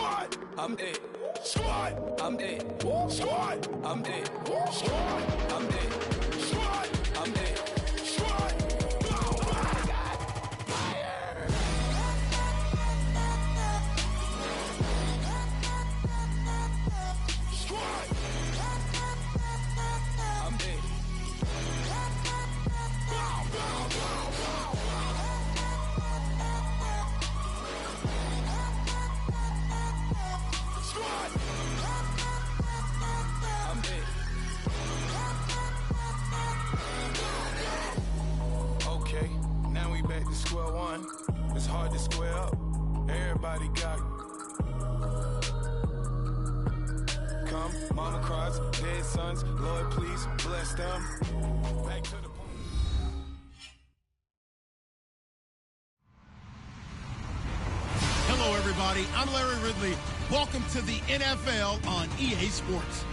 Squad, I'm dead. Squad, I'm dead. Squad, I'm dead. Squad, I'm dead. Squad, I'm dead. Squad. Okay, now we back to square one. It's hard to square up. Everybody got come, mama cries, dead sons. Lord, please bless them. Back to the Hello, everybody. I'm Larry Ridley. Welcome to the NFL on EA Sports.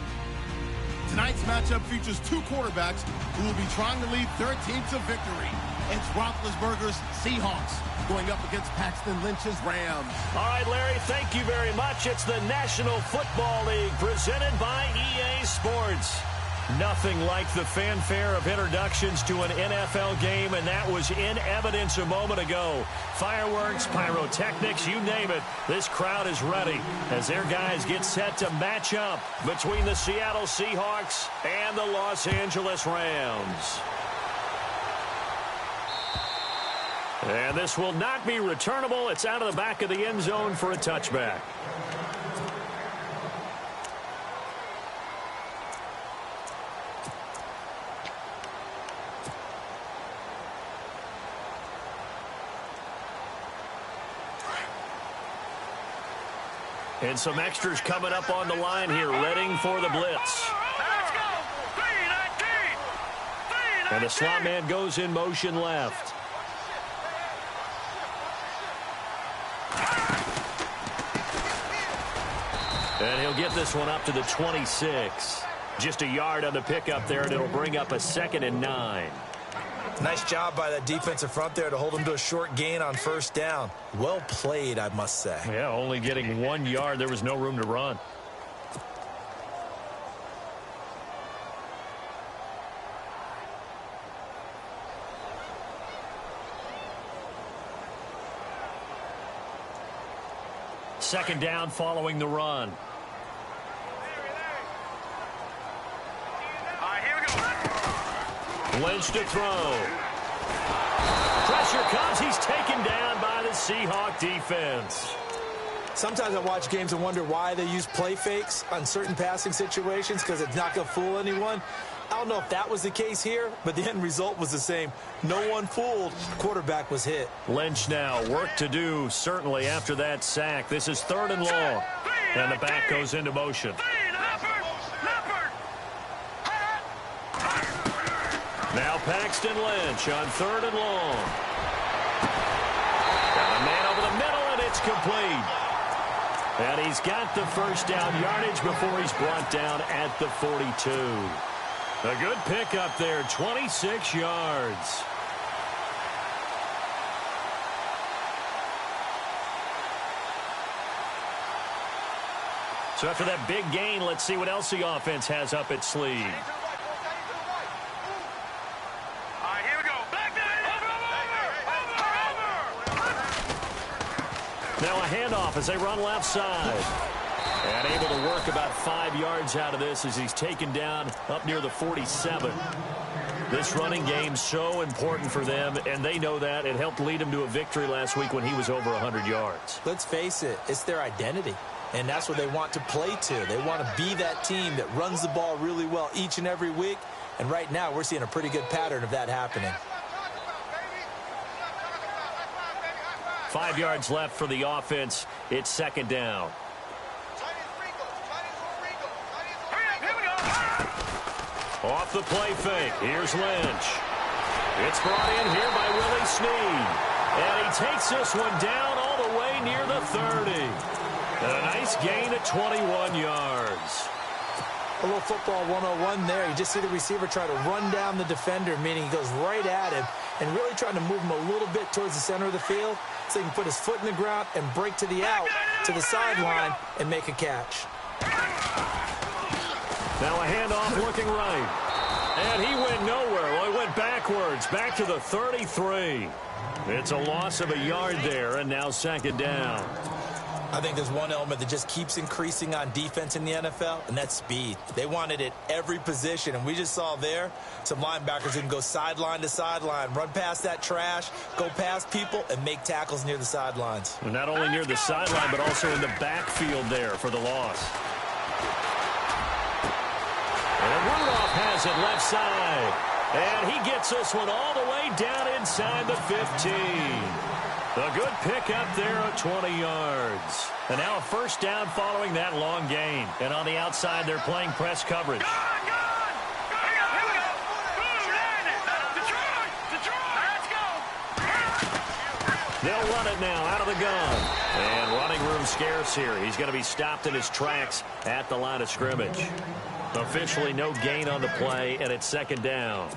Tonight's matchup features two quarterbacks who will be trying to lead their team to victory. It's Roethlisberger's Seahawks going up against Paxton Lynch's Rams. All right, Larry, thank you very much. It's the National Football League presented by EA Sports. Nothing like the fanfare of introductions to an NFL game, and that was in evidence a moment ago. Fireworks, pyrotechnics, you name it. This crowd is ready as their guys get set to match up between the Seattle Seahawks and the Los Angeles Rams. And this will not be returnable. It's out of the back of the end zone for a touchback. And some extras coming up on the line here, readying for the blitz. And the slot man goes in motion left. And he'll get this one up to the 26. Just a yard on the pickup there, and it'll bring up a 2nd and 9. Nice job by that defensive front there to hold him to a short gain on first down. Well played, I must say. Yeah, only getting 1 yard. There was no room to run. Second down following the run. Lynch to throw. Pressure comes. He's taken down by the Seahawk defense. Sometimes I watch games and wonder why they use play fakes on certain passing situations, because it's not going to fool anyone. I don't know if that was the case here, but the end result was the same. No one fooled. Quarterback was hit. Lynch now, work to do, certainly, after that sack. This is 3rd and long, and the back goes into motion. Now Paxton Lynch on 3rd and long. Got a man over the middle, and it's complete. And he's got the first down yardage before he's brought down at the 42. A good pickup there, 26 yards. So after that big gain, let's see what else the offense has up its sleeve. Now a handoff as they run left side. And able to work about 5 yards out of this as he's taken down up near the 47. This running game so important for them, and they know that. It helped lead them to a victory last week when he was over 100 yards. Let's face it, it's their identity, and that's what they want to play to. They want to be that team that runs the ball really well each and every week, and right now we're seeing a pretty good pattern of that happening. 5 yards left for the offense. It's 2nd down. Off the play fake. Here's Lynch. It's brought in here by Willie Snead. And he takes this one down all the way near the 30. And a nice gain at 21 yards. A little football 101 there. You just see the receiver try to run down the defender, meaning he goes right at him. and really trying to move him a little bit towards the center of the field so he can put his foot in the ground and break to the out, to the sideline, and make a catch. Now a handoff looking right. And he went nowhere. Well, he went backwards, back to the 33. It's a loss of a yard there, and now second down. I think there's one element that just keeps increasing on defense in the NFL, and that's speed. They want it at every position, and we just saw there some linebackers who can go sideline to sideline, run past that trash, go past people, and make tackles near the sidelines. And not only near the sideline, but also in the backfield there for the loss. And Rudolph has it left side. And he gets this one all the way down inside the 15. A good pickup there at 20 yards. And now a first down following that long gain. And on the outside, they're playing press coverage. They'll run it now out of the gun. And running room scarce here. He's going to be stopped in his tracks at the line of scrimmage. Officially no gain on the play, and it's second down.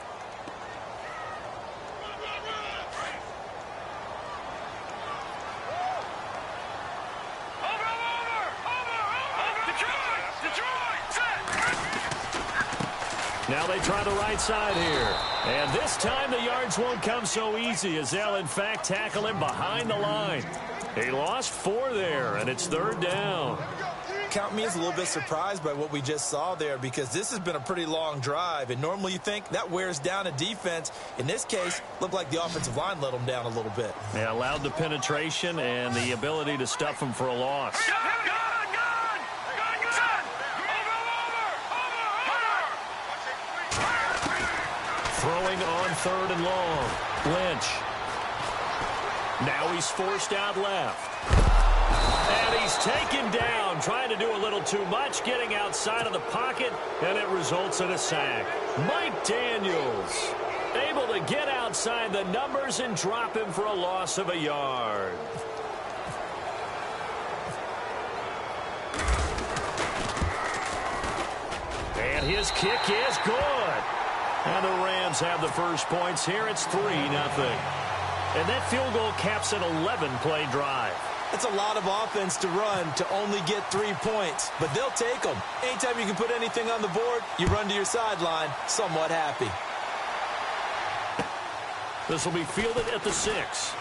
Now they try the right side here. And this time the yards won't come so easy as they'll, in fact, tackle him behind the line. He lost 4 there, and it's third down. Count me as a little bit surprised by what we just saw there because this has been a pretty long drive, and normally you think that wears down a defense. In this case, looked like the offensive line let them down a little bit. They allowed the penetration and the ability to stuff them for a loss. Throwing on third and long. Lynch. Now he's forced out left. And he's taken down, trying to do a little too much, getting outside of the pocket, and it results in a sack. Mike Daniels able to get outside the numbers and drop him for a loss of a yard. And his kick is good. And the Rams have the first points here. It's 3-0. And that field goal caps an 11-play drive. It's a lot of offense to run to only get 3 points, but they'll take them. Anytime you can put anything on the board, you run to your sideline somewhat happy. This will be fielded at the 6.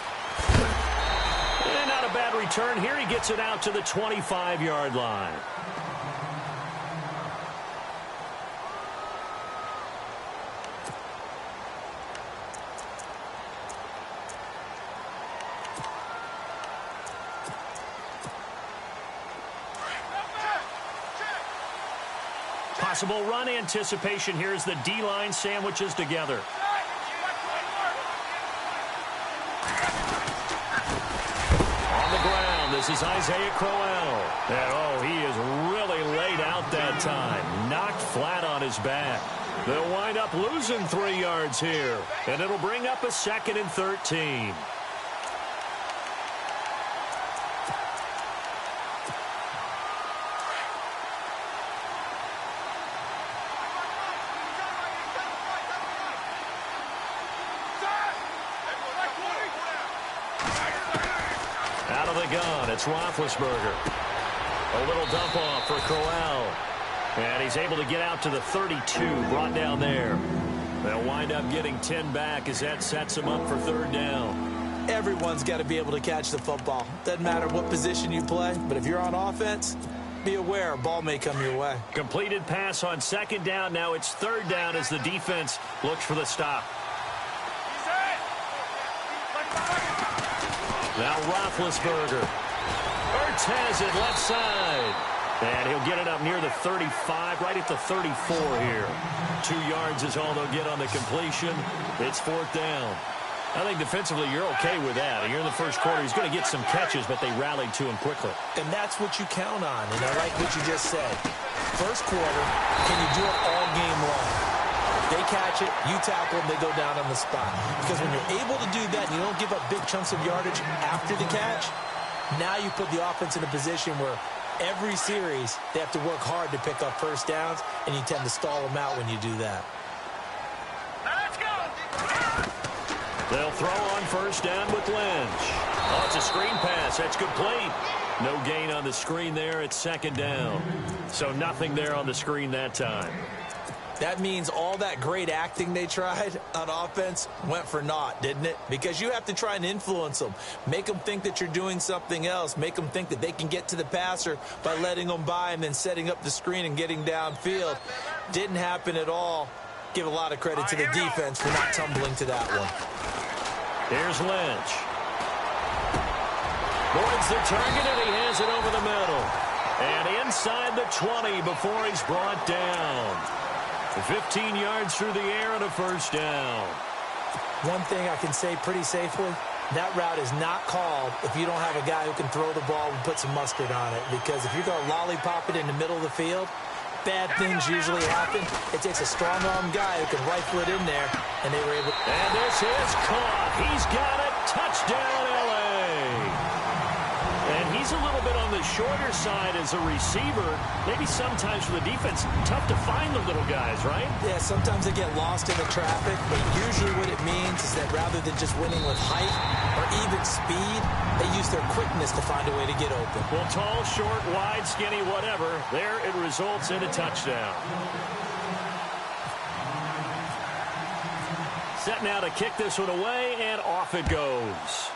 And not a bad return here. He gets it out to the 25-yard line. Possible run anticipation here as the D-line sandwiches together. On the ground, this is Isaiah Crowell. And, oh, he is really laid out that time. Knocked flat on his back. They'll wind up losing 3 yards here. And it'll bring up a 2nd and 13. Out of the gun, it's Roethlisberger. A little dump off for Crowell. And he's able to get out to the 32, brought down there. They'll wind up getting 10 back as that sets him up for third down. Everyone's got to be able to catch the football. Doesn't matter what position you play, but if you're on offense, be aware a ball may come your way. Completed pass on second down. Now it's third down as the defense looks for the stop. Now Roethlisberger. Ertz has it left side. And he'll get it up near the 35, right at the 34 here. 2 yards is all they'll get on the completion. It's fourth down. I think defensively you're okay with that. You're in the first quarter. He's going to get some catches, but they rallied to him quickly. And that's what you count on. And I like what you just said. First quarter, can you do it all game long? They catch it, you tackle them, they go down on the spot. Because when you're able to do that and you don't give up big chunks of yardage after the catch, now you put the offense in a position where every series they have to work hard to pick up first downs, and you tend to stall them out when you do that. Let's go. They'll throw on first down with Lynch. Oh, it's a screen pass. That's complete. No gain on the screen there. It's second down. So nothing there on the screen that time. That means all that great acting they tried on offense went for naught, didn't it? Because you have to try and influence them. Make them think that you're doing something else. Make them think that they can get to the passer by letting them by and then setting up the screen and getting downfield. Didn't happen at all. Give a lot of credit to the defense for not tumbling to that one. Here's Lynch. Boyd's the target, and he has it over the middle. And inside the 20 before he's brought down. 15 yards through the air and a first down. One thing I can say pretty safely, that route is not called if you don't have a guy who can throw the ball and put some mustard on it. Because if you're going to lollipop it in the middle of the field, bad things usually happen. It takes a strong-arm guy who can rifle it in there, and they were able to... And this is caught. He's got it. Touchdown, L.A. And he's a little bit on the shorter side as a receiver. Maybe sometimes for the defense, tough to find the little guys, right? Yeah, sometimes they get lost in the traffic, but usually what it means is that rather than just winning with height or even speed, they use their quickness to find a way to get open. Well, tall, short, wide, skinny, whatever, there it results in a touchdown. Set now to kick this one away, and off it goes.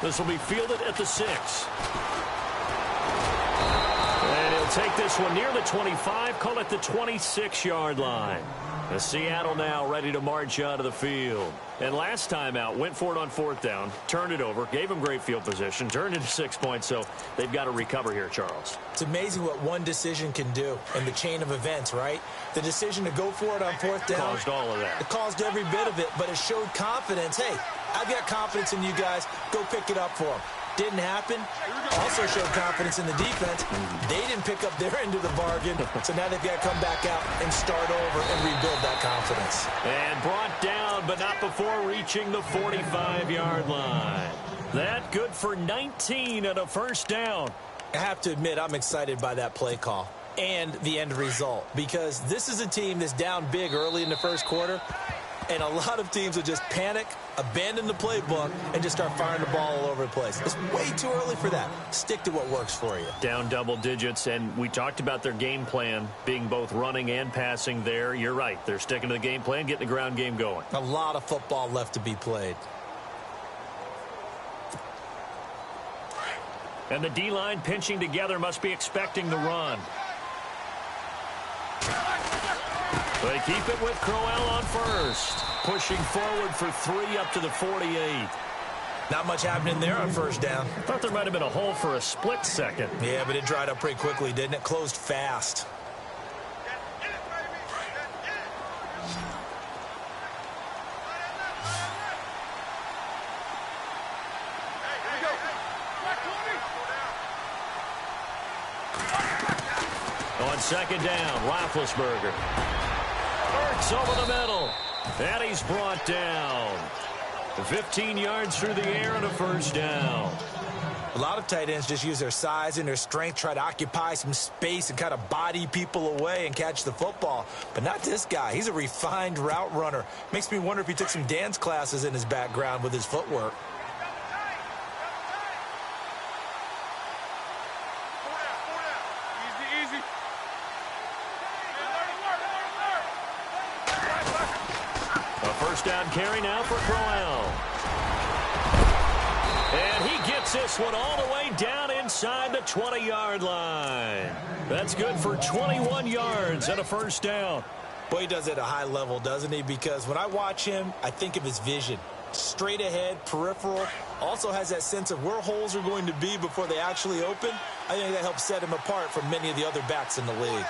This will be fielded at the 6. And he'll take this one near the 25, call it the 26-yard line. The Seattle now ready to march out of the field. And last time out, went for it on fourth down, turned it over, gave them great field position, turned it to 6 points, so they've got to recover here, Charles. It's amazing what one decision can do in the chain of events, right? The decision to go for it on fourth down. Caused all of that. It caused every bit of it, but it showed confidence. Hey, I've got confidence in you guys. Go pick it up for them. Didn't happen. Also showed confidence in the defense. They didn't pick up their end of the bargain, so now they've got to come back out and start over and rebuild that confidence. And brought down, but not before reaching the 45-yard line. That good for 19 and a first down. I have to admit, I'm excited by that play call and the end result, because this is a team that's down big early in the first quarter, and a lot of teams will just panic, abandon the playbook, and just start firing the ball all over the place. It's way too early for that. Stick to what works for you. Down double digits, and we talked about their game plan being both running and passing there. You're right. They're sticking to the game plan, getting the ground game going. A lot of football left to be played. And the D-line pinching together must be expecting the run. They keep it with Crowell on first. Pushing forward for 3 up to the 48. Not much happening there on first down. I thought there might have been a hole for a split second. Yeah, but it dried up pretty quickly, didn't it? Closed fast. On second down, Roethlisberger. Ertz over the middle. And he's brought down. 15 yards through the air and a first down. A lot of tight ends just use their size and their strength, try to occupy some space and kind of body people away and catch the football. But not this guy. He's a refined route runner. Makes me wonder if he took some dance classes in his background with his footwork. First down carry now for Crowell. And he gets this one all the way down inside the 20-yard line. That's good for 21 yards and a first down. Boy, he does it at a high level, doesn't he? Because when I watch him, I think of his vision. Straight ahead, peripheral. Also has that sense of where holes are going to be before they actually open. I think that helps set him apart from many of the other backs in the league.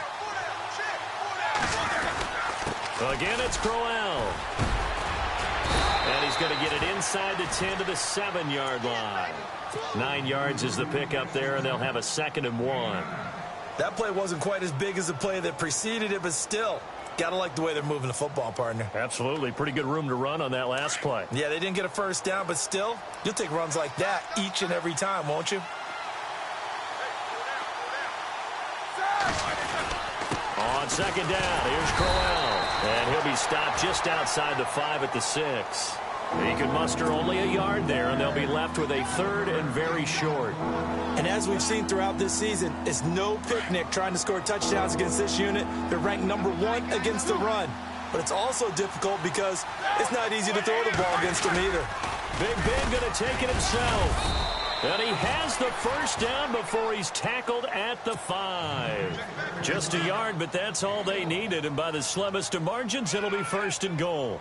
Again, it's Crowell. And he's going to get it inside the 10 to the 7-yard line. 9 yards is the pickup there, and they'll have a 2nd and 1. That play wasn't quite as big as the play that preceded it, but still, got to like the way they're moving the football, partner. Absolutely. Pretty good room to run on that last play. Yeah, they didn't get a first down, but still, you'll take runs like that each and every time, won't you? On second down, here's Crowell. And he'll be stopped just outside the 5 at the 6. He can muster only a yard there, and they'll be left with a 3rd and very short. And as we've seen throughout this season, it's no picnic trying to score touchdowns against this unit. They're ranked number 1 against the run. But it's also difficult because it's not easy to throw the ball against them either. Big Ben going to take it himself. And he has the first down before he's tackled at the 5. Just a yard, but that's all they needed. And by the slimmest of margins, it'll be 1st and goal.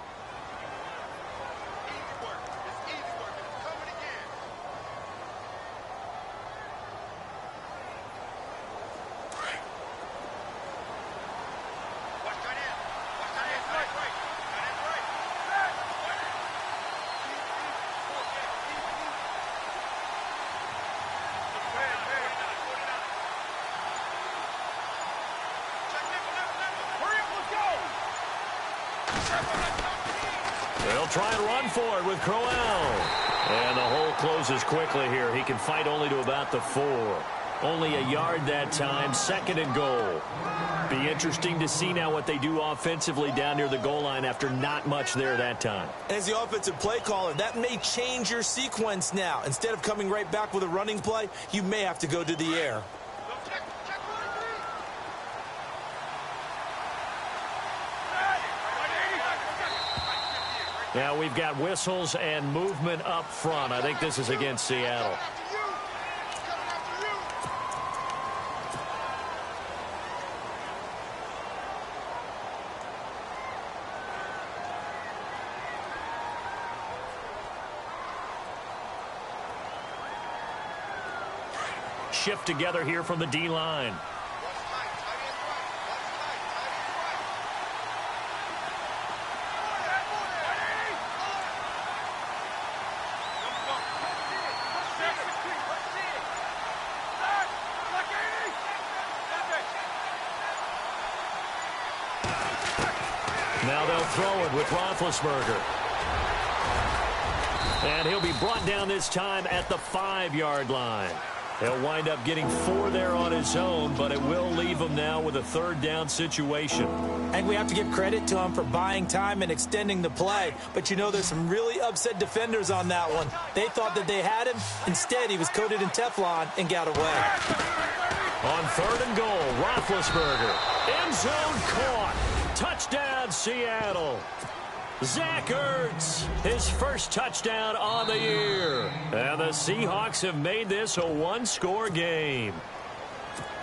They'll try and run for it with Crowell. And the hole closes quickly here. He can fight only to about the 4. Only a yard that time, 2nd and goal. Be interesting to see now what they do offensively down near the goal line after not much there that time. As the offensive play caller, that may change your sequence now. Instead of coming right back with a running play, you may have to go to the air. Now we've got whistles and movement up front. I think this is against Seattle. Shift together here from the D-line. Now they'll throw it with Roethlisberger. And he'll be brought down this time at the 5-yard line. He'll wind up getting 4 there on his own, but it will leave him now with a 3rd down situation. I think we have to give credit to him for buying time and extending the play. But, you know, there's some really upset defenders on that one. They thought that they had him. Instead, he was coated in Teflon and got away. On 3rd and goal, Roethlisberger. End zone caught. Touchdown, Seattle. Zach Ertz, his first touchdown on the year. And the Seahawks have made this a 1-score game.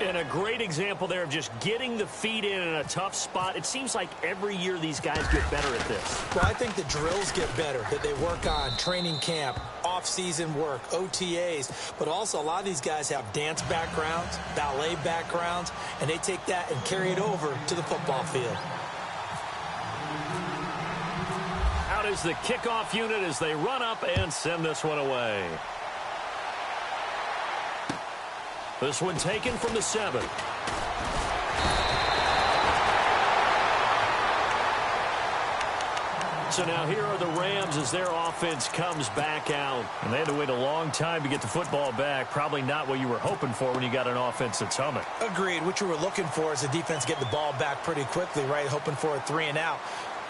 And a great example there of just getting the feet in a tough spot. It seems like every year these guys get better at this. Well, I think the drills get better that they work on, training camp, off-season work, OTAs. But also a lot of these guys have dance backgrounds, ballet backgrounds, and they take that and carry it over to the football field. Out is the kickoff unit as they run up and send this one away. This one taken from the 7. So now here are the Rams as their offense comes back out. And they had to wait a long time to get the football back. Probably not what you were hoping for when you got an offense that's humming. Agreed. What you were looking for is the defense get the ball back pretty quickly, right? Hoping for a 3 and out.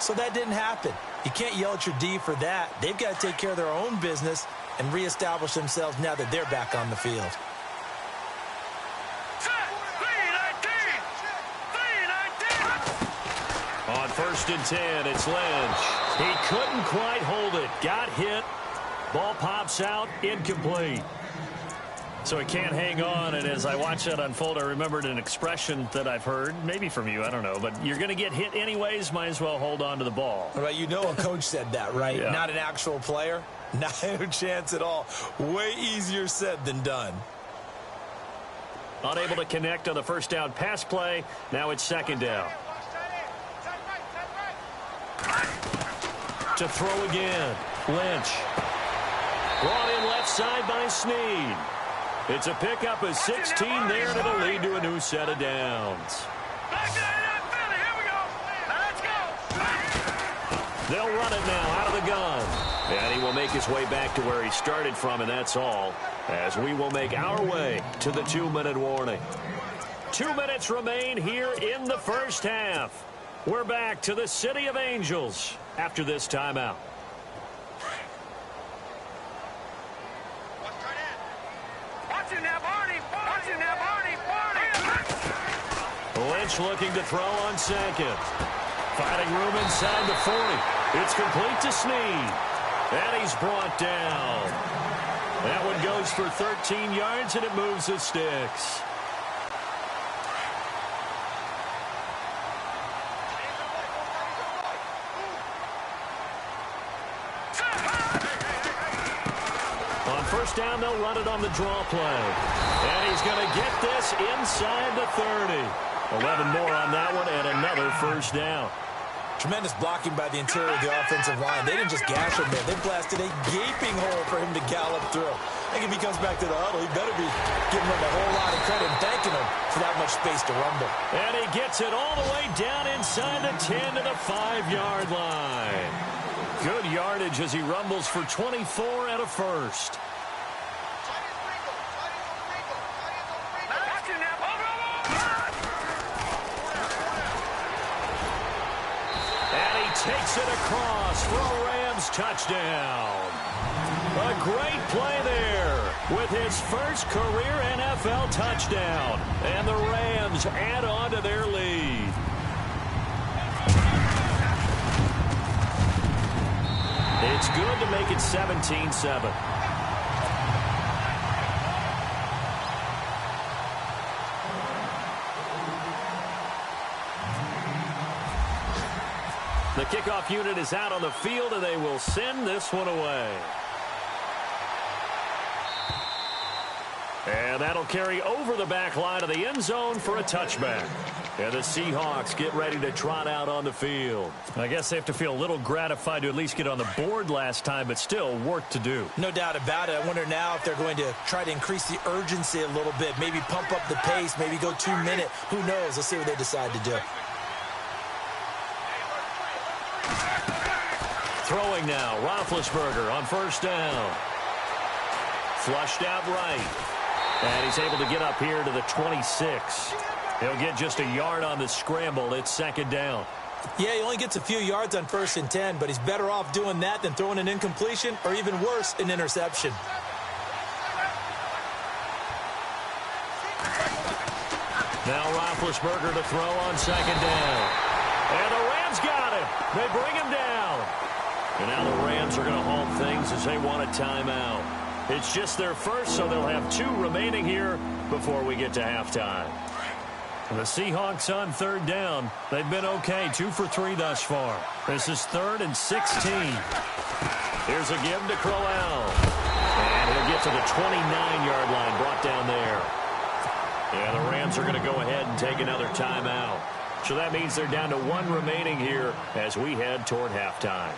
So that didn't happen. You can't yell at your D for that. They've got to take care of their own business and reestablish themselves now that they're back on the field. On 1st and 10, it's Lynch. He couldn't quite hold it. Got hit. Ball pops out. Incomplete. So he can't hang on, and as I watch that unfold, I remembered an expression that I've heard, maybe from you, I don't know, but you're going to get hit anyways, might as well hold on to the ball. Right, you know a coach said that, right? Yeah. Not an actual player. Not a chance at all. Way easier said than done. Unable to connect on the first down pass play. Now it's 2nd down. To throw again. Lynch. Brought in left side by Snead. It's a pickup of 16 there, and it'll lead to a new set of downs. They'll run it now out of the gun. And he will make his way back to where he started from, and that's all, as we will make our way to the 2-minute warning. 2 minutes remain here in the first half. We're back to the City of Angels after this timeout. Lynch looking to throw on second. Finding room inside the 40. It's complete to Snead. And he's brought down. That one goes for 13 yards, and it moves the sticks. On first down, they'll run it on the draw play. And he's going to get this inside the 30. 11 more on that one, and another first down. Tremendous blocking by the interior of the offensive line. They didn't just gash him there. They blasted a gaping hole for him to gallop through. I think if he comes back to the huddle, he better be giving him a whole lot of credit and thanking him for that much space to rumble. And he gets it all the way down inside the 10 to the 5-yard line. Good yardage as he rumbles for 24 and a first. Takes it across for a Rams touchdown. A great play there with his first career NFL touchdown. And the Rams add on to their lead. It's good to make it 17-7. The kickoff unit is out on the field, and they will send this one away. And that'll carry over the back line of the end zone for a touchback. And the Seahawks get ready to trot out on the field. I guess they have to feel a little gratified to at least get on the board last time, but still work to do. No doubt about it. I wonder now if they're going to try to increase the urgency a little bit, maybe pump up the pace, maybe go 2-minute. Who knows? Let's see what they decide to do. Throwing now, Roethlisberger on first down. Flushed out right. And he's able to get up here to the 26. He'll get just a yard on the scramble. It's second down. Yeah, he only gets a few yards on 1st and 10, but he's better off doing that than throwing an incompletion or even worse, an interception. Now Roethlisberger to throw on second down. And the Rams got him. They bring him down. And now the Rams are going to hold things as they want a timeout. It's just their first, so they'll have 2 remaining here before we get to halftime. The Seahawks on third down. They've been okay, 2 for 3 thus far. This is 3rd and 16. Here's a give to Crowell. And he'll get to the 29-yard line, brought down there. And the Rams are going to go ahead and take another timeout. So that means they're down to 1 remaining here as we head toward halftime.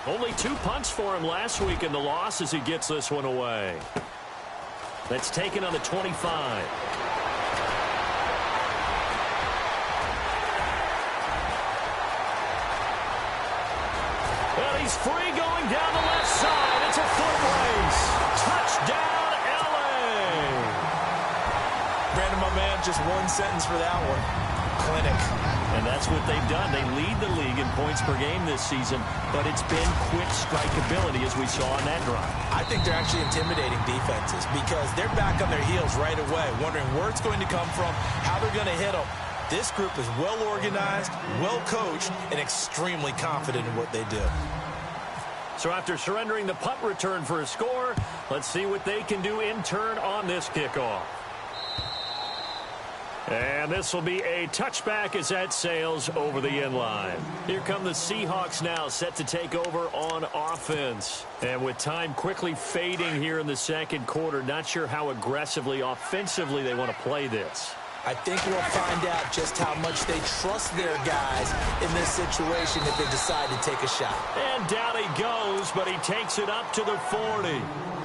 Only 2 punts for him last week in the loss as he gets this one away. That's taken on the 25. And he's free going down the left side. It's a foot race. Touchdown, L.A. Brandon, my man, just one sentence for that one. Clinic. And that's what they've done. They lead the league in points per game this season, but it's been quick strikeability as we saw on that drive. I think they're actually intimidating defenses because they're back on their heels right away, wondering where it's going to come from, how they're going to hit them. This group is well organized, well coached, and extremely confident in what they do. So after surrendering the punt return for a score, let's see what they can do in turn on this kickoff. And this will be a touchback as that sails over the end line. Here come the Seahawks now, set to take over on offense. And with time quickly fading here in the second quarter, not sure how aggressively, offensively they want to play this. I think we'll find out just how much they trust their guys in this situation if they decide to take a shot. And down he goes, but he takes it up to the 40.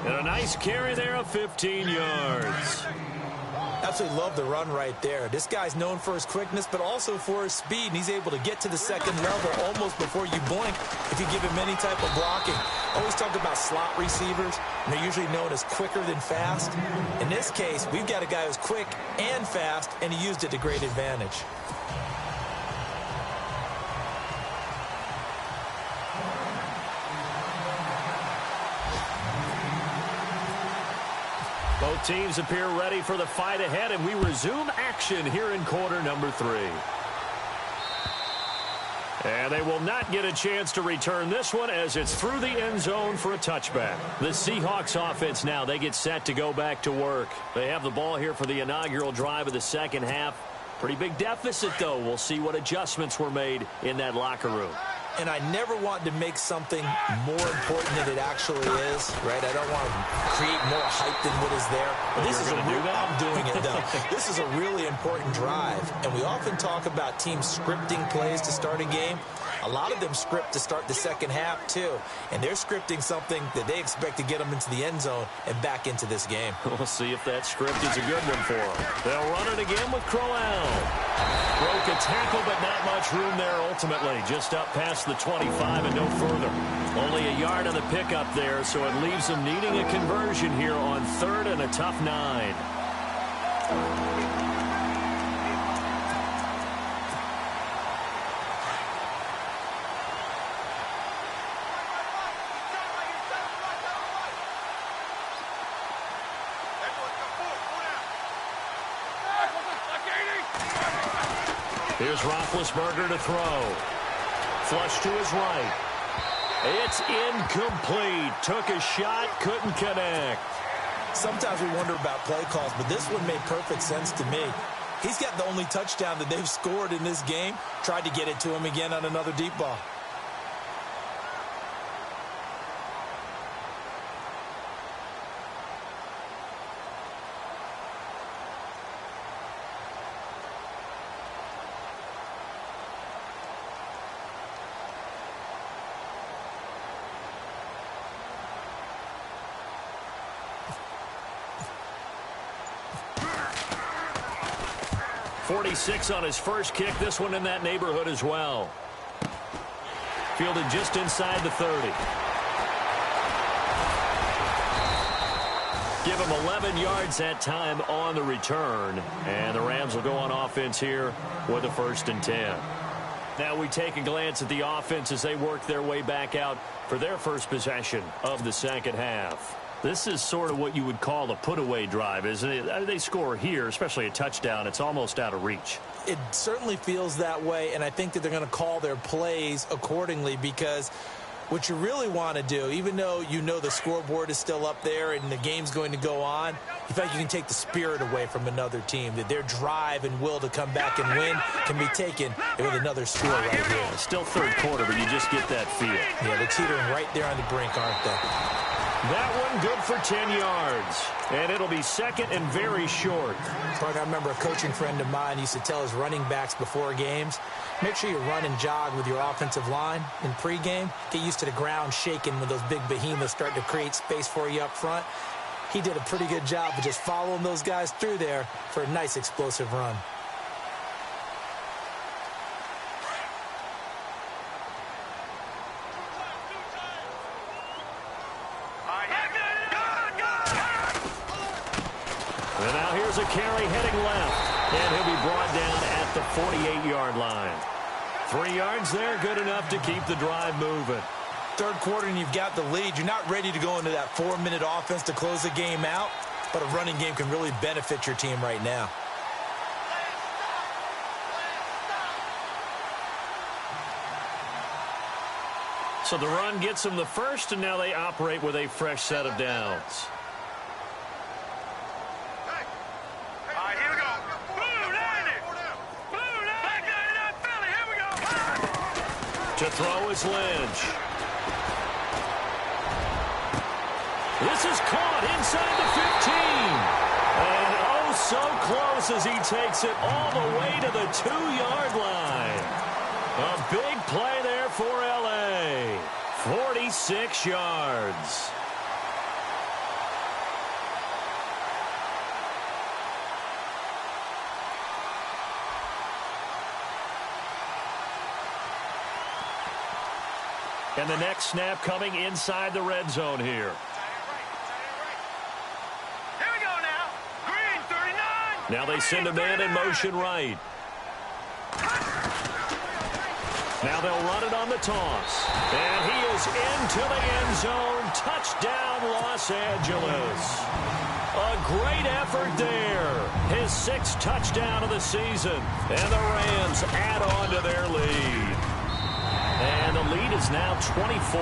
And a nice carry there of 15 yards. Absolutely love the run right there. This guy's known for his quickness, but also for his speed, and he's able to get to the second level almost before you blink if you give him any type of blocking. Always talk about slot receivers, and they're usually known as quicker than fast. In this case, we've got a guy who's quick and fast, and he used it to great advantage. Both teams appear ready for the fight ahead, and we resume action here in quarter number 3. And they will not get a chance to return this one as it's through the end zone for a touchback. The Seahawks offense now, they get set to go back to work. They have the ball here for the inaugural drive of the second half. Pretty big deficit, though. We'll see what adjustments were made in that locker room. And I never want to make something more important than it actually is, right? I don't want to create more hype than what is there. But this is I'm doing it, though. This is a really important drive. And we often talk about teams scripting plays to start a game. A lot of them script to start the second half, too. And they're scripting something that they expect to get them into the end zone and back into this game. We'll see if that script is a good one for them. They'll run it again with Crowell. Broke a tackle, but not much room there ultimately. Just up past the 25 and no further. Only a yard on the pickup there, so it leaves them needing a conversion here on 3rd and a tough 9. Here's Roethlisberger to throw. Flush to his right. It's incomplete. Took a shot, couldn't connect. Sometimes we wonder about play calls, but this one made perfect sense to me. He's got the only touchdown that they've scored in this game. Tried to get it to him again on another deep ball. .46 on his first kick. This one in that neighborhood as well. Fielded just inside the 30. Give him 11 yards that time on the return. And the Rams will go on offense here with a 1st and 10. Now we take a glance at the offense as they work their way back out for their first possession of the second half. This is sort of what you would call a put-away drive, isn't it? They score here, especially a touchdown. It's almost out of reach. It certainly feels that way, and I think that they're going to call their plays accordingly because what you really want to do, even though you know the scoreboard is still up there and the game's going to go on, you feel like you can take the spirit away from another team, that their drive and will to come back and win can be taken with another score right here. It's still 3rd quarter, but you just get that feel. Yeah, they're teetering right there on the brink, aren't they? That one good for 10 yards. And it'll be 2nd and very short. Partner, I remember a coaching friend of mine used to tell his running backs before games, make sure you run and jog with your offensive line in pregame. Get used to the ground shaking when those big behemoths start to create space for you up front. He did a pretty good job of just following those guys through there for a nice explosive run. And now here's a carry heading left. And he'll be brought down at the 48-yard line. 3 yards there, good enough to keep the drive moving. 3rd quarter and you've got the lead. You're not ready to go into that 4-minute offense to close the game out, but a running game can really benefit your team right now. So the run gets them the first, and now they operate with a fresh set of downs. To throw is Lynch. This is caught inside the 15. And oh, so close as he takes it all the way to the 2-yard line. A big play there for L.A. 46 yards. And the next snap coming inside the red zone here. Here we go now. Green, 39. Now they send a man in motion right. Now they'll run it on the toss. And he is into the end zone. Touchdown, Los Angeles. A great effort there. His 6th touchdown of the season. And the Rams add on to their lead. And the lead is now 24.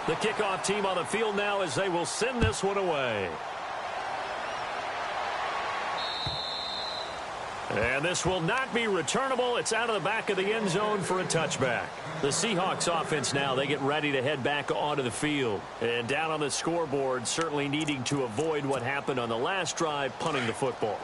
The kickoff team on the field now as they will send this one away. And this will not be returnable. It's out of the back of the end zone for a touchback. The Seahawks offense now, they get ready to head back onto the field. And down on the scoreboard, certainly needing to avoid what happened on the last drive, punting the football.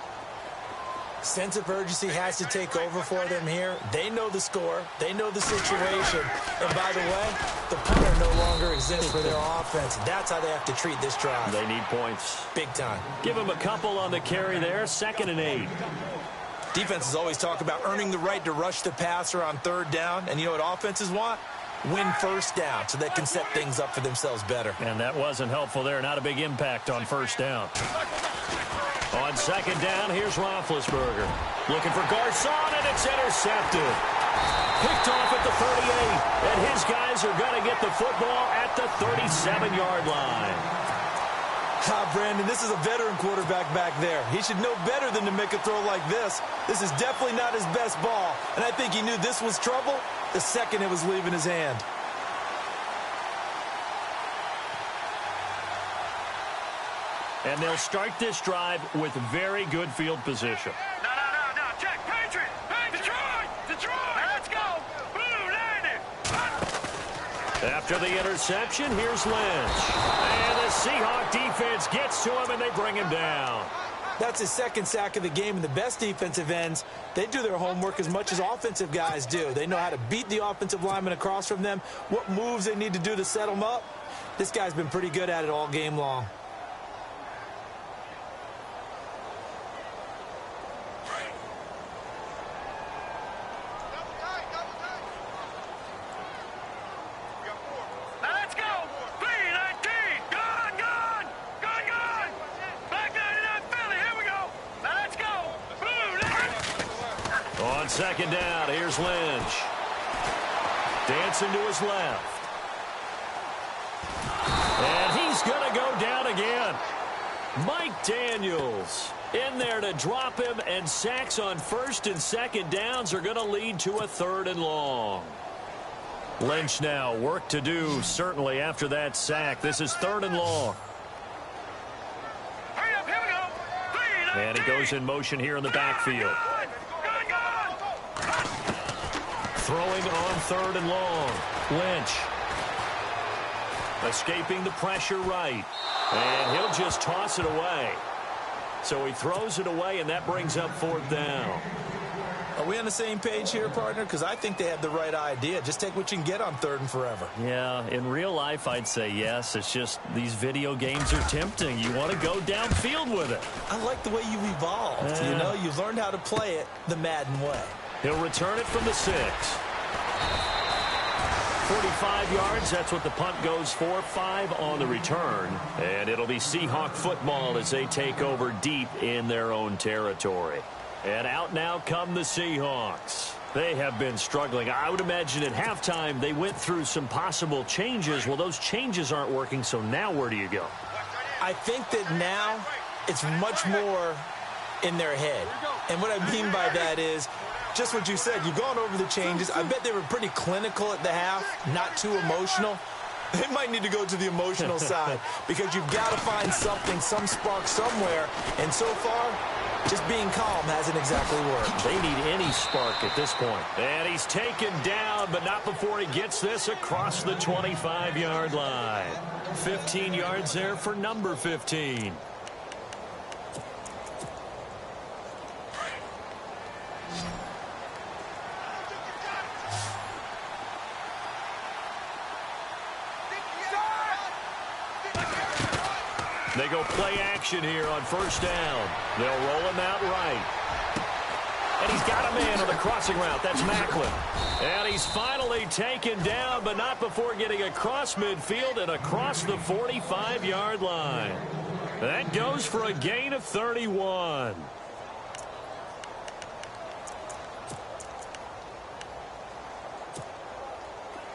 Sense of urgency has to take over for them here. They know the score. They know the situation. And by the way, the punter no longer exists for their offense. That's how they have to treat this drive. They need points. Big time. Give them a couple on the carry there. 2nd and 8. Defenses always talk about earning the right to rush the passer on 3rd down. And you know what offenses want? Win 1st down so they can set things up for themselves better. And that wasn't helpful there. Not a big impact on 1st down. On 2nd down, here's Roethlisberger. Looking for Garcon, and it's intercepted. Picked off at the 38. And his guys are going to get the football at the 37-yard line. Brandon, this is a veteran quarterback back there. He should know better than to make a throw like this. This is definitely not his best ball. And I think he knew this was trouble the second it was leaving his hand. And they'll start this drive with very good field position. No. Check. Patriot. Detroit. Let's go. Blue landed. After the interception, here's Lynch. And the Seahawk defense gets to him, and they bring him down. That's his 2nd sack of the game, and the best defensive ends, they do their homework as much as offensive guys do. They know how to beat the offensive lineman across from them, what moves they need to do to set them up. This guy's been pretty good at it all game long. On 2nd down, here's Lynch. Dancing to his left. And he's going to go down again. Mike Daniels in there to drop him, and sacks on 1st and 2nd downs are going to lead to a 3rd and long. Lynch now, work to do, certainly, after that sack. This is 3rd and long. Hurry up, here we go. And he goes in motion here in the backfield. Throwing on 3rd and long. Lynch. Escaping the pressure right. And he'll just toss it away. So he throws it away, and that brings up 4th down. Are we on the same page here, partner? Because I think they have the right idea. Just take what you can get on 3rd and forever. Yeah, in real life, I'd say yes. It's just these video games are tempting. You want to go downfield with it. I like the way you've evolved. You know, you've learned how to play it the Madden way. He'll return it from the 6. 45 yards, that's what the punt goes for. 5 on the return. And it'll be Seahawk football as they take over deep in their own territory. And out now come the Seahawks. They have been struggling. I would imagine at halftime they went through some possible changes. Well, those changes aren't working, so now where do you go? I think that now it's much more in their head. And what I mean by that is just what you said. You've gone over the changes. I bet they were pretty clinical at the half, not too emotional. They might need to go to the emotional side because you've got to find something, some spark somewhere. And so far, just being calm hasn't exactly worked. They need any spark at this point. And he's taken down, but not before he gets this across the 25-yard line. 15 yards there for number 15. They go play action here on first down. They'll roll him out right. And he's got a man on the crossing route. That's Macklin. And he's finally taken down, but not before getting across midfield and across the 45-yard line. That goes for a gain of 31.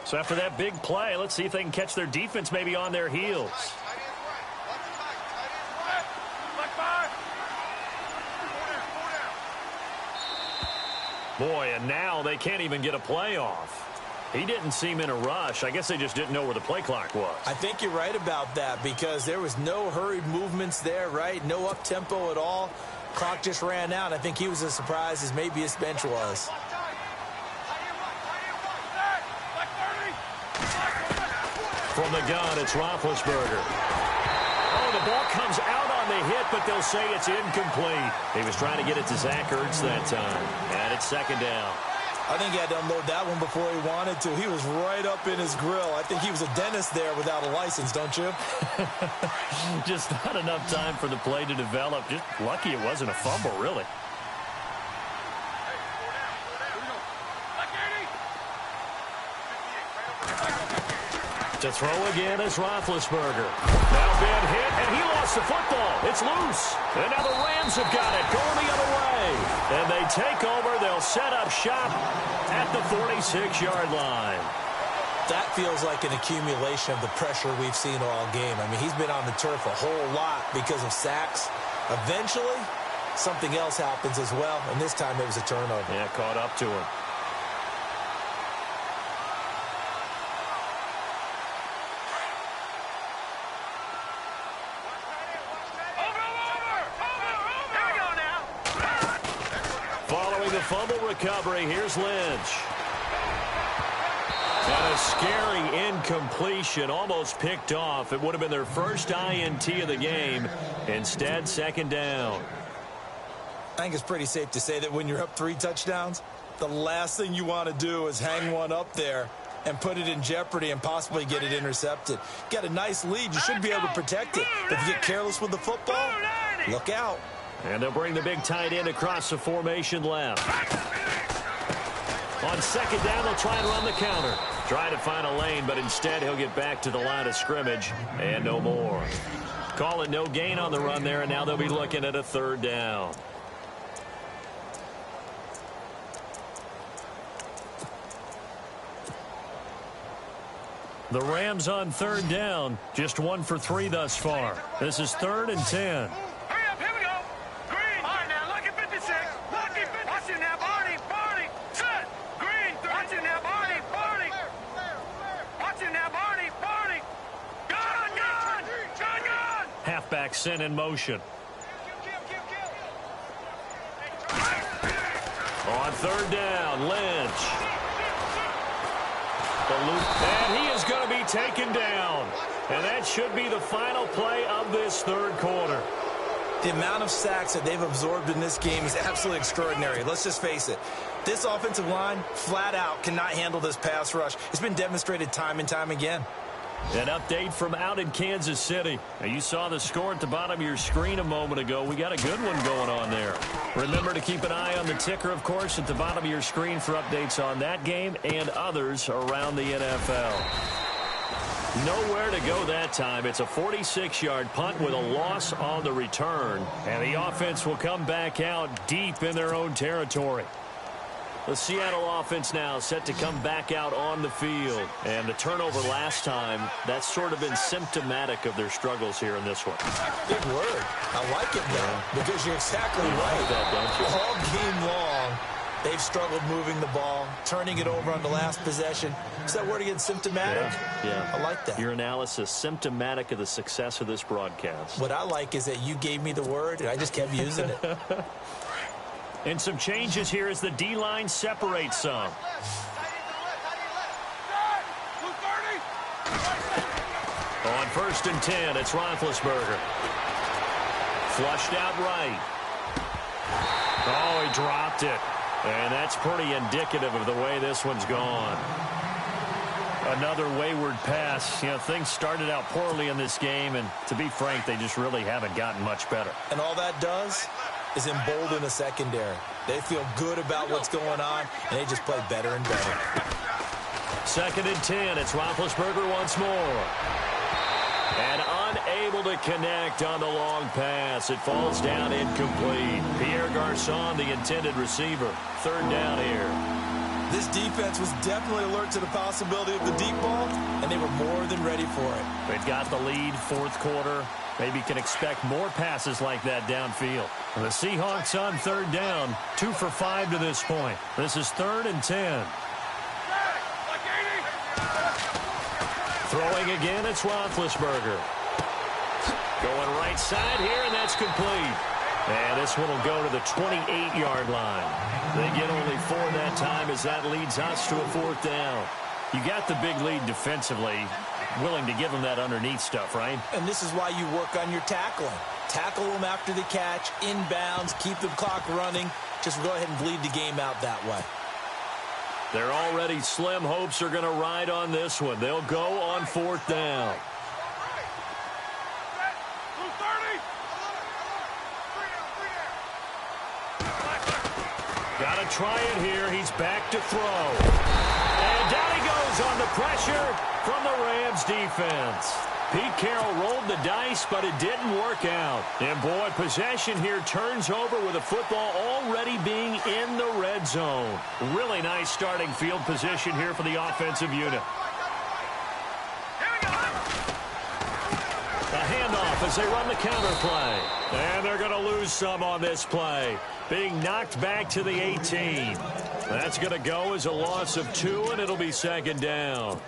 So after that big play, let's see if they can catch their defense maybe on their heels. Boy, and now they can't even get a play off. He didn't seem in a rush. I guess they just didn't know where the play clock was. I think you're right about that because there was no hurried movements there, right? No up-tempo at all. Clock just ran out. I think he was as surprised as maybe his bench was. From the gun, it's Roethlisberger. Oh, the ball comes out on the hit, but they'll say it's incomplete. He was trying to get it to Zach Ertz that time. And it's second down. I think he had to unload that one before he wanted to. He was right up in his grill. I think he was a dentist there without a license, don't you? Just not enough time for the play to develop. Just lucky it wasn't a fumble, really. To throw again is Roethlisberger. Now bad hit, and he lost the football. It's loose. And now the Rams have got it, going the other way. And they take over. They'll set up shop at the 46-yard line. That feels like an accumulation of the pressure we've seen all game. I mean, he's been on the turf a whole lot because of sacks. Eventually, something else happens as well, and this time it was a turnover. Yeah, caught up to him. Fumble recovery. Here's Lynch. And a scary incompletion, almost picked off. It would have been their first INT of the game. Instead, second down. I think it's pretty safe to say that when you're up 3 touchdowns, the last thing you want to do is hang one up there and put it in jeopardy and possibly get it intercepted. Get a nice lead. You should be able to protect it. But if you get careless with the football, look out. And they'll bring the big tight end across the formation left. On second down, they'll try and run the counter. Try to find a lane, but instead he'll get back to the line of scrimmage and no more. Call it no gain on the run there, and now they'll be looking at a third down. The Rams on third down, just 1 for 3 thus far. This is 3rd and 10. Halfback sent in motion. On third down, Lynch. The loop, and he is going to be taken down. And that should be the final play of this third quarter. The amount of sacks that they've absorbed in this game is absolutely extraordinary. Let's just face it. This offensive line, flat out, cannot handle this pass rush. It's been demonstrated time and time again. An update from out in Kansas City. Now, you saw the score at the bottom of your screen a moment ago. We got a good one going on there. Remember to keep an eye on the ticker, of course, at the bottom of your screen for updates on that game and others around the NFL. Nowhere to go that time. It's a 46-yard punt with a loss on the return. And the offense will come back out deep in their own territory. The Seattle offense now set to come back out on the field. And the turnover last time, that's sort of been symptomatic of their struggles here in this one. Big word. I like it, though, because you're exactly right. All game long, they've struggled moving the ball, turning it over on the last possession. Is that word again, symptomatic? Yeah. I like that. Your analysis, symptomatic of the success of this broadcast. What I like is that you gave me the word, and I just kept using it. And some changes here as the D-line separates some. On 1st and 10, it's Roethlisberger. Flushed out right. Oh, he dropped it. And that's pretty indicative of the way this one's gone. Another wayward pass. You know, things started out poorly in this game, and to be frank, they just really haven't gotten much better. And all that does is embolden the secondary. They feel good about what's going on, and they just play better and better. 2nd and 10. It's Roethlisberger once more. And unable to connect on the long pass. It falls down incomplete. Pierre Garçon, the intended receiver. 3rd down here. This defense was definitely alert to the possibility of the deep ball, and they were more than ready for it. They've got the lead, 4th quarter. Maybe can expect more passes like that downfield. The Seahawks on 3rd down, 2 for 5 to this point. This is 3rd and 10. Throwing again, it's Roethlisberger. Going right side here, and that's complete. And this one will go to the 28-yard line. They get only 4 that time as that leads us to a 4th down. You got the big lead defensively, willing to give them that underneath stuff, right? And this is why you work on your tackling. Tackle them after the catch, inbounds, keep the clock running. Just go ahead and bleed the game out that way. Their already slim hopes are going to ride on this one. They'll go on 4th down. Got to try it here. He's back to throw. And down he goes on the pressure from the Rams defense. Pete Carroll rolled the dice, but it didn't work out. And, boy, possession here turns over with the football already being in the red zone. Really nice starting field position here for the offensive unit. A handoff as they run the counter play. And they're going to lose some on this play. Being knocked back to the 18. That's going to go as a loss of 2, and it'll be 2nd down.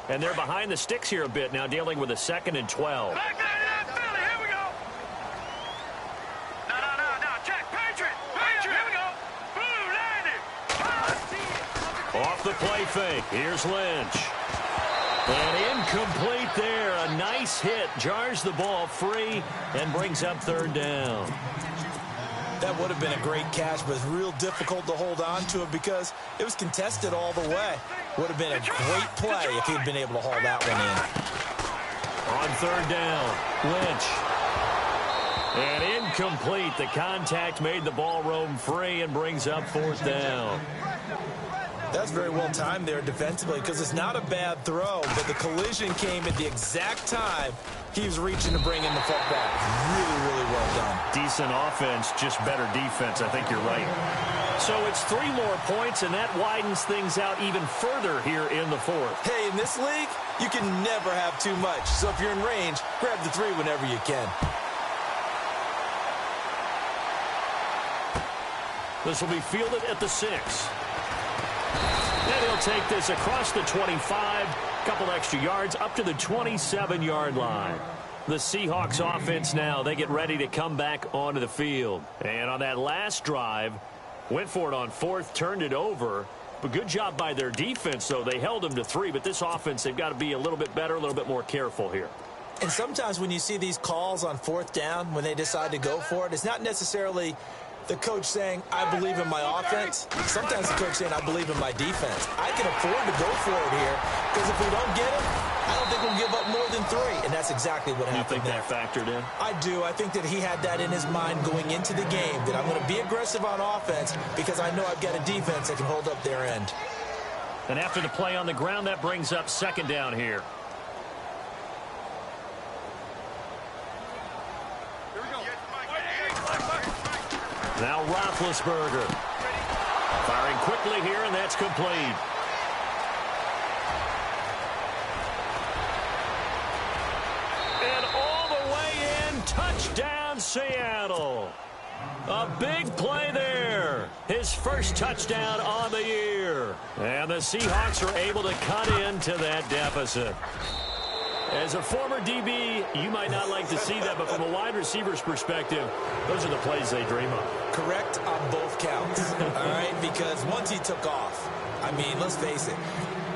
And they're behind the sticks here a bit now, dealing with a 2nd and 12. Back there, Philly, here we go. No, check, Patriot, here we go. Blue, landed. Off the play fake, here's Lynch. And incomplete there, a nice hit, jars the ball free and brings up 3rd down. That would have been a great catch, but it's real difficult to hold on to it because it was contested all the way. Would have been a great play if he'd been able to haul that one in. On 3rd down, Lynch. And incomplete. The contact made the ball roam free and brings up 4th down. That's very well timed there defensively because it's not a bad throw, but the collision came at the exact time he was reaching to bring in the football. Really, really well done. Decent offense, just better defense. I think you're right. So it's 3 more points, and that widens things out even further here in the 4th. Hey, in this league, you can never have too much. So if you're in range, grab the 3 whenever you can. This will be fielded at the 6. And he'll take this across the 25, couple extra yards, up to the 27-yard line. The Seahawks offense now, they get ready to come back onto the field. And on that last drive, went for it on 4th, turned it over. But good job by their defense, though. They held them to 3, but this offense, they've got to be a little bit better, a little bit more careful here. And sometimes when you see these calls on 4th down, when they decide to go for it, it's not necessarily the coach saying, I believe in my offense. Sometimes the coach saying, I believe in my defense. I can afford to go for it here because if we don't get it, I don't think we'll give up more than 3. And that's exactly what happened there. You think that factored in? I do. I think that he had that in his mind going into the game, that I'm going to be aggressive on offense because I know I've got a defense that can hold up their end. And after the play on the ground, that brings up 2nd down here. Now Roethlisberger. Firing quickly here, and that's complete. And all the way in, touchdown Seattle. A big play there. His first touchdown on the year. And the Seahawks are able to cut into that deficit. As a former DB, you might not like to see that, but from a wide receiver's perspective, those are the plays they dream of. Correct on both counts, all right? Because once he took off, I mean, let's face it,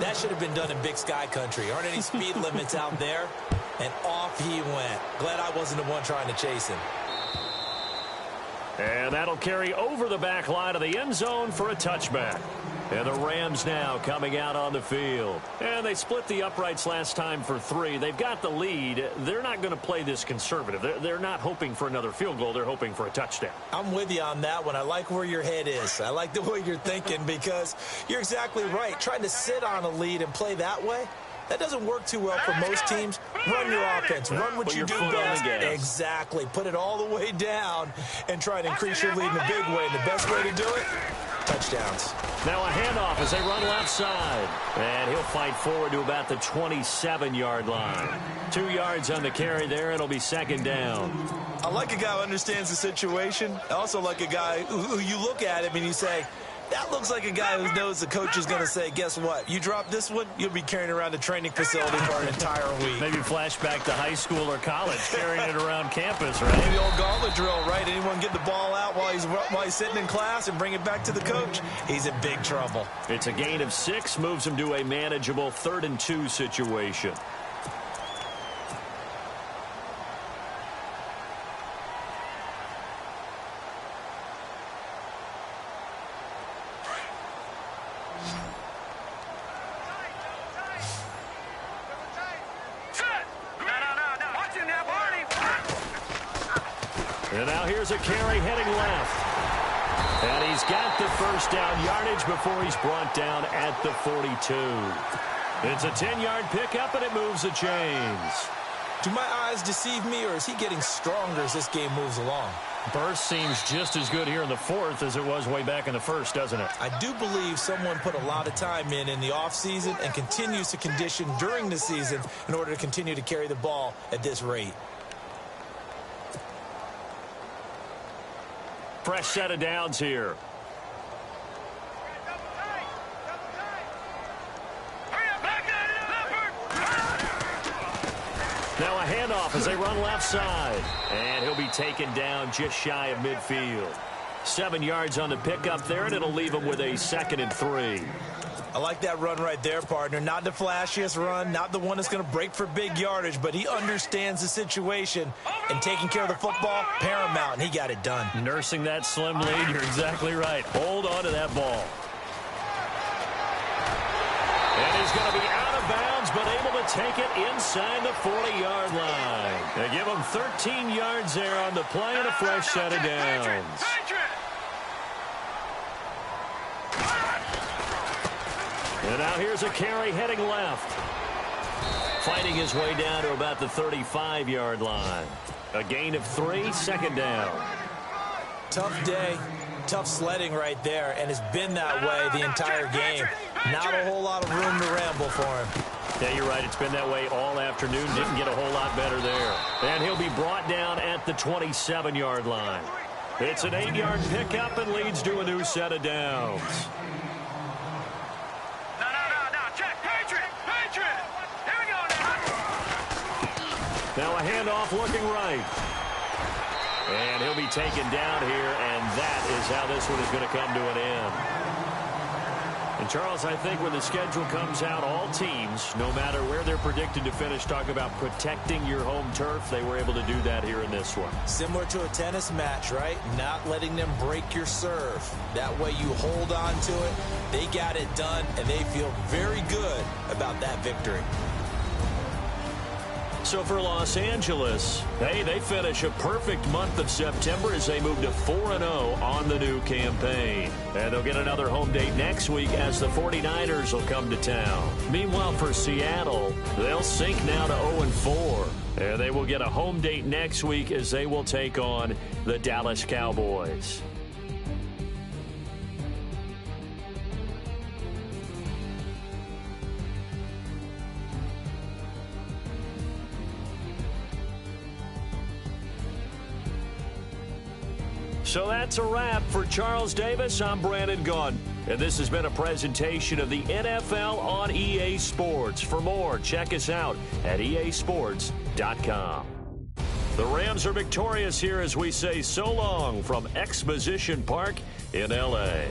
that should have been done in Big Sky Country. Aren't any speed limits out there? And off he went. Glad I wasn't the one trying to chase him. And that'll carry over the back line of the end zone for a touchback. And the Rams now coming out on the field. And they split the uprights last time for 3. They've got the lead. They're not going to play this conservative. They're not hoping for another field goal. They're hoping for a touchdown. I'm with you on that one. I like where your head is. I like the way you're thinking because you're exactly right. Trying to sit on a lead and play that way, that doesn't work too well for most teams. Run your offense. Run what you do best. Exactly. Put it all the way down and try and increase your lead in a big way. And the best way to do it, touchdowns. Now a handoff as they run left side. And he'll fight forward to about the 27-yard line. 2 yards on the carry there. It'll be second down. I like a guy who understands the situation. I also like a guy who you look at him and you say, that looks like a guy who knows the coach is going to say, guess what? You drop this one, you'll be carrying around the training facility for an entire week. Maybe flashback to high school or college, carrying it around campus, right? Maybe the old gauntlet drill, right? Anyone get the ball out while he's sitting in class and bring it back to the coach? He's in big trouble. It's a gain of 6, moves him to a manageable 3rd and 2 situation. And now here's a carry heading left. And he's got the first down yardage before he's brought down at the 42. It's a 10-yard pickup, and it moves the chains. Do my eyes deceive me, or is he getting stronger as this game moves along? Burst seems just as good here in the 4th as it was way back in the 1st, doesn't it? I do believe someone put a lot of time in the offseason and continues to condition during the season in order to continue to carry the ball at this rate. Fresh set of downs here. Now a handoff as they run left side. And he'll be taken down just shy of midfield. 7 yards on the pickup there, and it'll leave him with a 2nd and 3. I like that run right there, partner. Not the flashiest run, not the one that's going to break for big yardage, but he understands the situation, and taking care of the football, paramount, and he got it done. Nursing that slim lead, you're exactly right. Hold on to that ball. And he's going to be out of bounds, but able to take it inside the 40-yard line. They give him 13 yards there on the play and a fresh set of downs. And now here's a carry heading left. Fighting his way down to about the 35-yard line. A gain of 3, 2nd down. Tough day, tough sledding right there, and it's been that way the entire game. Not a whole lot of room to ramble for him. Yeah, you're right. It's been that way all afternoon. Didn't get a whole lot better there. And he'll be brought down at the 27-yard line. It's an 8-yard pickup and leads to a new set of downs. Now a handoff looking right. And he'll be taken down here, and that is how this one is going to come to an end. And, Charles, I think when the schedule comes out, all teams, no matter where they're predicted to finish, talk about protecting your home turf. They were able to do that here in this one. Similar to a tennis match, right? Not letting them break your serve. That way you hold on to it. They got it done, and they feel very good about that victory. So for Los Angeles, hey, they finish a perfect month of September as they move to 4-0 on the new campaign. And they'll get another home date next week as the 49ers will come to town. Meanwhile, for Seattle, they'll sink now to 0-4. And they will get a home date next week as they will take on the Dallas Cowboys. So that's a wrap for Charles Davis. I'm Brandon Gaudin. And this has been a presentation of the NFL on EA Sports. For more, check us out at easports.com. The Rams are victorious here as we say so long from Exposition Park in L.A.